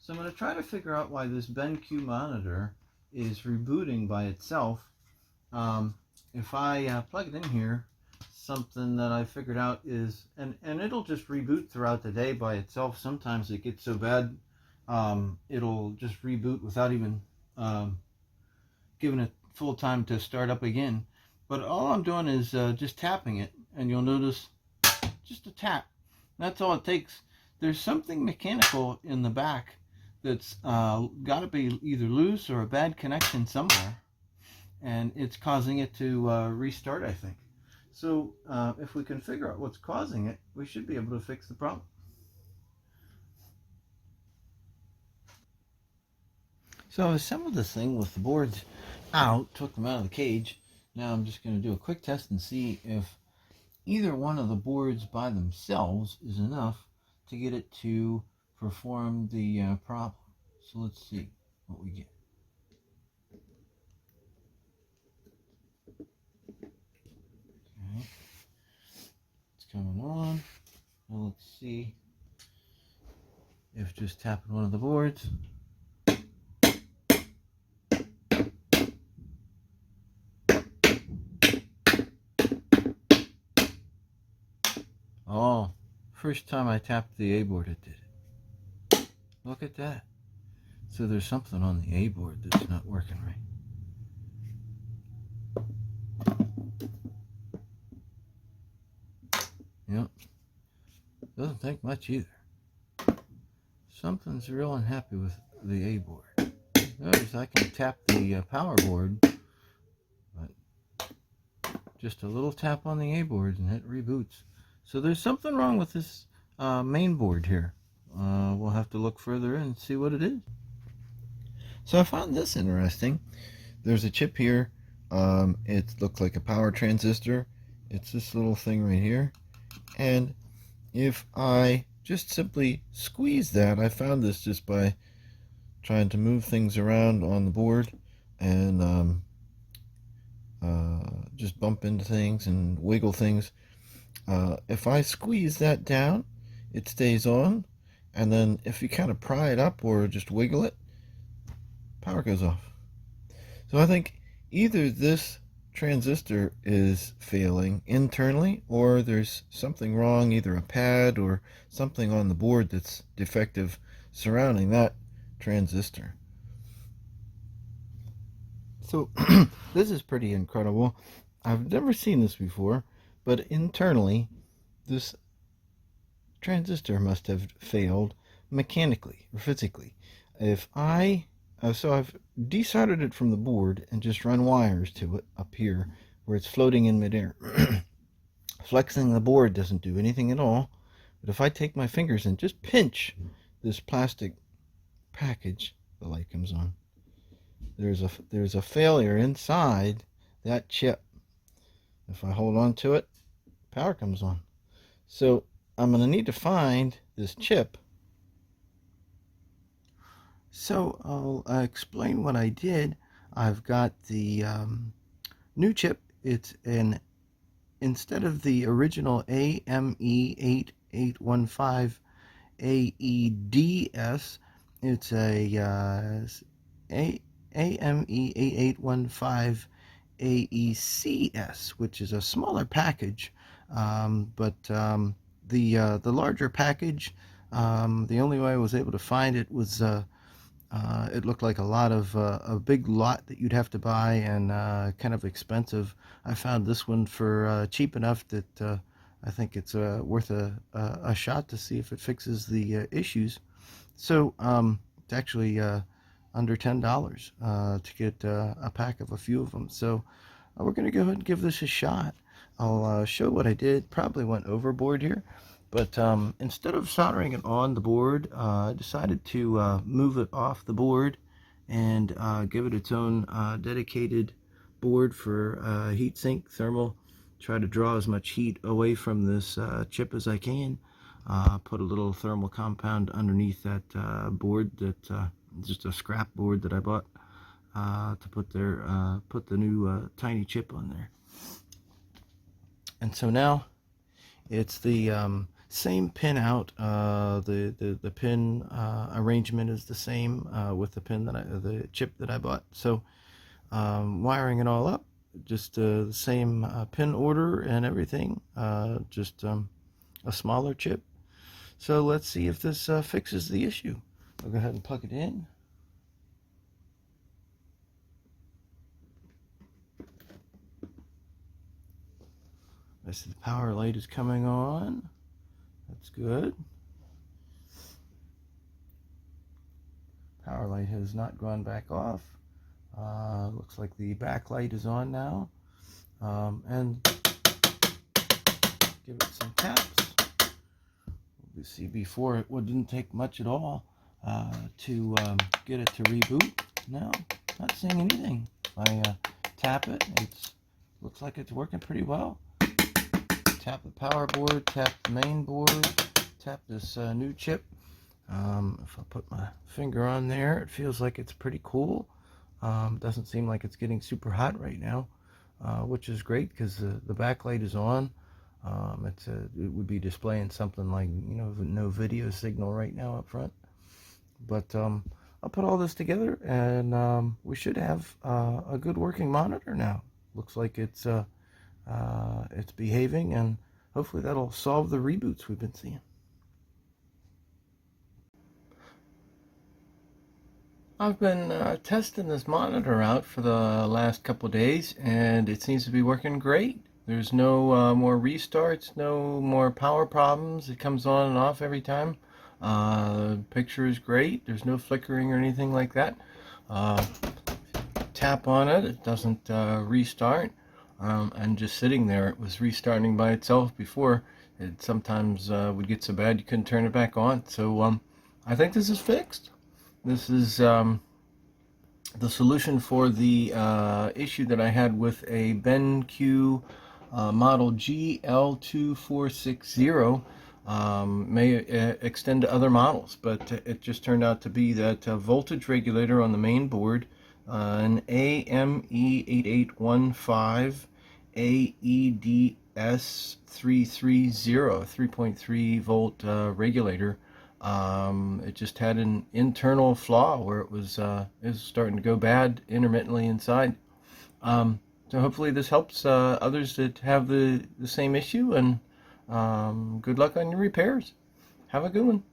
So I'm going to try to figure out why this BenQ monitor is rebooting by itself. If I plug it in here, something that I figured out is, and it'll just reboot throughout the day by itself. Sometimes it gets so bad, it'll just reboot without even giving it full time to start up again. But all I'm doing is just tapping it, and you'll notice just a tap. That's all it takes. There's something mechanical in the back that's got to be either loose or a bad connection somewhere, and it's causing it to restart, I think. So if we can figure out what's causing it, we should be able to fix the problem. So I assembled this thing with the boards out, took them out of the cage. Now I'm just going to do a quick test and see if either one of the boards by themselves is enough to get it to perform the problem. So let's see what we get. Okay, it's coming on. Now let's see if just tapping one of the boards. Oh, first time I tapped the A board, it did it. Look at that. So there's something on the A board that's not working right. Yep. Doesn't take much either. Something's real unhappy with the A board. Notice I can tap the power board, but just a little tap on the A board and it reboots. So there's something wrong with this main board here. We'll have to look further and see what it is. So I found this interesting. There's a chip here. It looks like a power transistor. It's this little thing right here. And if I just simply squeeze that, I found this just by trying to move things around on the board and just bump into things and wiggle things. If I squeeze that down, it stays on, and then if you kind of pry it up or just wiggle it, power goes off. So I think either this transistor is failing internally, or there's something wrong, either a pad or something on the board that's defective surrounding that transistor. So this is pretty incredible. I've never seen this before, but internally this transistor must have failed mechanically or physically. If so I've desoldered it from the board and just run wires to it up here where it's floating in midair. Flexing the board doesn't do anything at all, but if I take my fingers and just pinch this plastic package, the light comes on. There's a failure inside that chip. If I hold on to it, power comes on. So I'm going to need to find this chip. So I'll explain what I did. I've got the new chip. It's instead of the original AME8815 AEDS, it's a AME8815 AECS, which is a smaller package, but the larger package, the only way I was able to find it was it looked like a big lot that you'd have to buy and kind of expensive. I found this one for cheap enough that I think it's worth a shot to see if it fixes the issues. So it's actually under $10 to get a pack of a few of them. So we're going to go ahead and give this a shot. I'll show what I did. Probably went overboard here, but instead of soldering it on the board, I decided to move it off the board and give it its own dedicated board for heat sink, thermal. Try to draw as much heat away from this chip as I can. Put a little thermal compound underneath that board, that just a scrap board that I bought to put the new tiny chip on there. And so now it's the Same pin out. The pin arrangement is the same with the chip that I bought. So wiring it all up, just the same pin order and everything, just a smaller chip. So let's see if this fixes the issue. I'll go ahead and plug it in. I see the power light is coming on. That's good. Power light has not gone back off. Looks like the backlight is on now. And give it some taps. You see, before it didn't take much at all to get it to reboot. Now, not seeing anything. I tap it. Looks like it's working pretty well. Tap the power board, tap the main board, tap this new chip. If I put my finger on there, it feels like it's pretty cool. Doesn't seem like it's getting super hot right now, which is great because the backlight is on. It would be displaying something like, no video signal right now up front. But I'll put all this together and we should have a good working monitor now. Looks like it's behaving, and hopefully that'll solve the reboots we've been seeing. I've been testing this monitor out for the last couple days, and it seems to be working great. There's no more restarts, no more power problems. It comes on and off every time. The picture is great. There's no flickering or anything like that. Tap on it, it doesn't restart. And just sitting there, it was restarting by itself before. It sometimes would get so bad you couldn't turn it back on. So I think this is fixed. This is the solution for the issue that I had with a BenQ model GL2460. May extend to other models, but it just turned out to be that voltage regulator on the main board, an AME8815 AEDS 330 3.3 volt regulator. It just had an internal flaw where it was starting to go bad intermittently inside. So hopefully this helps others that have the same issue, and good luck on your repairs. Have a good one.